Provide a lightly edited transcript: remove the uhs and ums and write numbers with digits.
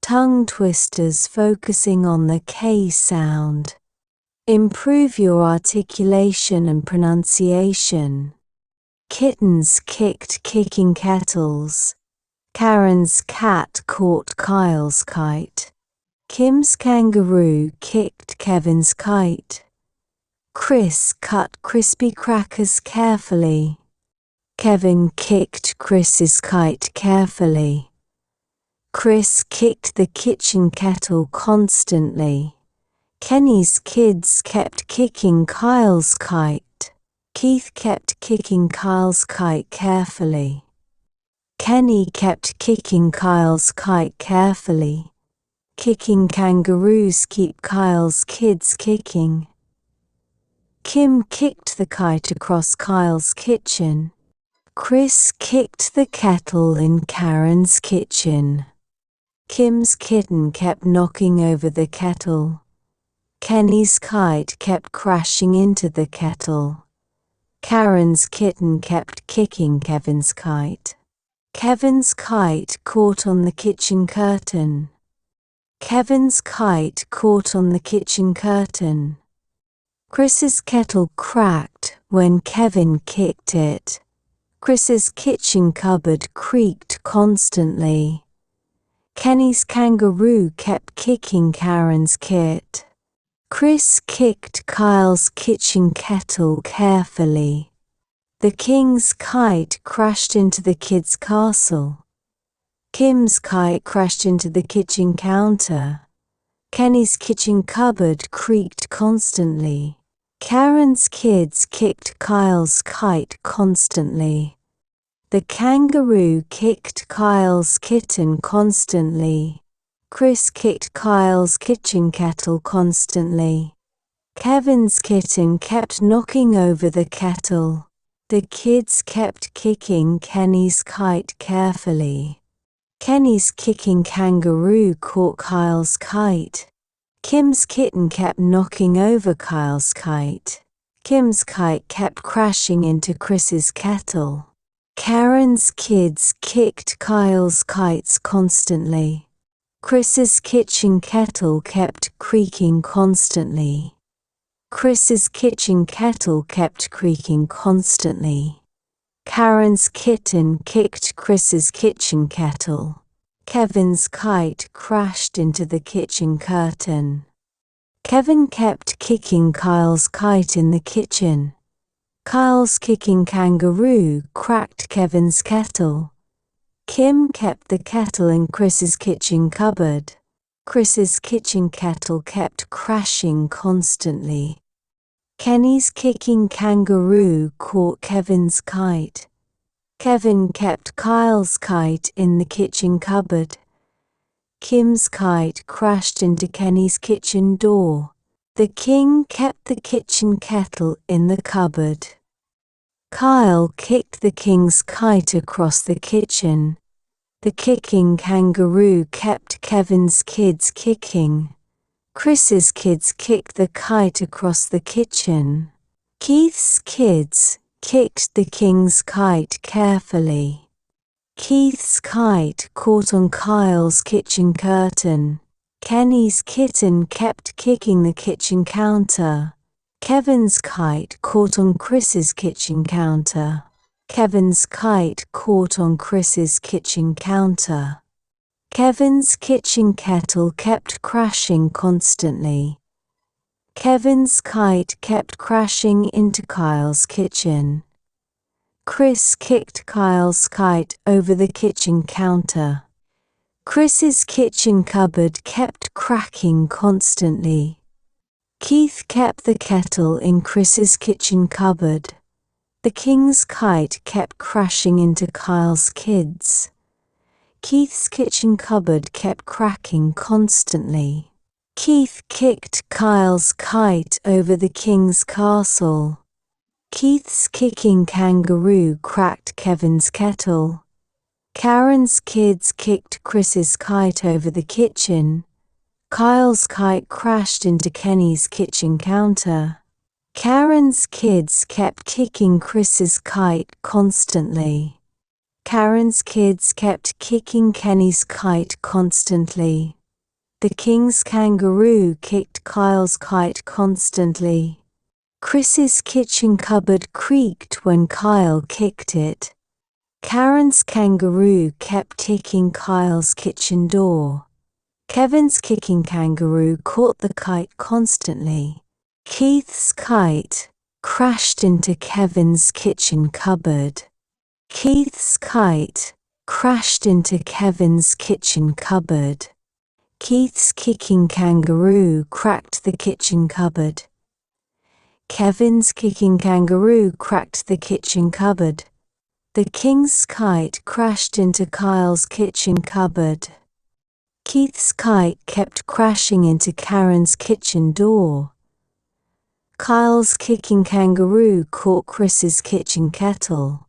tongue twisters focusing on the K sound. Improve your articulation and pronunciation. Kittens kicked kicking kettles. Karen's cat caught Kyle's kite. Kim's kangaroo kicked Kevin's kite. Chris cut crispy crackers carefully. Kevin kicked Chris's kite carefully. Chris kicked the kitchen kettle constantly. Kenny's kids kept kicking Kyle's kite. Keith kept kicking Kyle's kite carefully. Kenny kept kicking Kyle's kite carefully. Kicking kangaroos keep Kyle's kids kicking. Kim kicked the kite across Kyle's kitchen. Chris kicked the kettle in Karen's kitchen. Kim's kitten kept knocking over the kettle. Kenny's kite kept crashing into the kettle. Karen's kitten kept kicking Kevin's kite. Kevin's kite caught on the kitchen curtain. Kevin's kite caught on the kitchen curtain. Chris's kettle cracked when Kevin kicked it. Chris's kitchen cupboard creaked constantly. Kenny's kangaroo kept kicking Karen's kit. Chris kicked Kyle's kitchen kettle carefully. The king's kite crashed into the kid's castle. Kim's kite crashed into the kitchen counter. Kenny's kitchen cupboard creaked constantly. Karen's kids kicked Kyle's kite constantly. The kangaroo kicked Kyle's kitten constantly. Chris kicked Kyle's kitchen kettle constantly. Kevin's kitten kept knocking over the kettle. The kids kept kicking Kenny's kite carefully. Kenny's kicking kangaroo caught Kyle's kite. Kim's kitten kept knocking over Kyle's kite. Kim's kite kept crashing into Chris's kettle. Karen's kids kicked Kyle's kites constantly. Chris's kitchen kettle kept creaking constantly. Chris's kitchen kettle kept creaking constantly. Karen's kitten kicked Chris's kitchen kettle. Kevin's kite crashed into the kitchen curtain. Kevin kept kicking Kyle's kite in the kitchen. Kyle's kicking kangaroo cracked Kevin's kettle. Kim kept the kettle in Chris's kitchen cupboard. Chris's kitchen kettle kept crashing constantly. Kenny's kicking kangaroo caught Kevin's kite. Kevin kept Kyle's kite in the kitchen cupboard. Kim's kite crashed into Kenny's kitchen door. The king kept the kitchen kettle in the cupboard. Kyle kicked the king's kite across the kitchen. The kicking kangaroo kept Kevin's kids kicking. Chris's kids kicked the kite across the kitchen. Keith's kids kicked the king's kite carefully. Keith's kite caught on Kyle's kitchen curtain. Kenny's kitten kept kicking the kitchen counter. Kevin's kite caught on Chris's kitchen counter. Kevin's kite caught on Chris's kitchen counter. Kevin's kitchen kettle kept crashing constantly. Kevin's kite kept crashing into Kyle's kitchen. Chris kicked Kyle's kite over the kitchen counter. Chris's kitchen cupboard kept cracking constantly. Keith kept the kettle in Chris's kitchen cupboard. The king's kite kept crashing into Kyle's kids. Keith's kitchen cupboard kept cracking constantly. Keith kicked Kyle's kite over the king's castle. Keith's kicking kangaroo cracked Kevin's kettle. Karen's kids kicked Chris's kite over the kitchen. Kyle's kite crashed into Kenny's kitchen counter. Karen's kids kept kicking Chris's kite constantly. Karen's kids kept kicking Kenny's kite constantly. The king's kangaroo kicked Kyle's kite constantly. Chris's kitchen cupboard creaked when Kyle kicked it. Karen's kangaroo kept ticking Kyle's kitchen door. Kevin's kicking kangaroo caught the kite constantly. Keith's kite crashed into Kevin's kitchen cupboard. Keith's kite crashed into Kevin's kitchen cupboard. Keith's kicking kangaroo cracked the kitchen cupboard. Kevin's kicking kangaroo cracked the kitchen cupboard. The king's kite crashed into Kyle's kitchen cupboard. Keith's kite kept crashing into Karen's kitchen door. Kyle's kicking kangaroo caught Chris's kitchen kettle.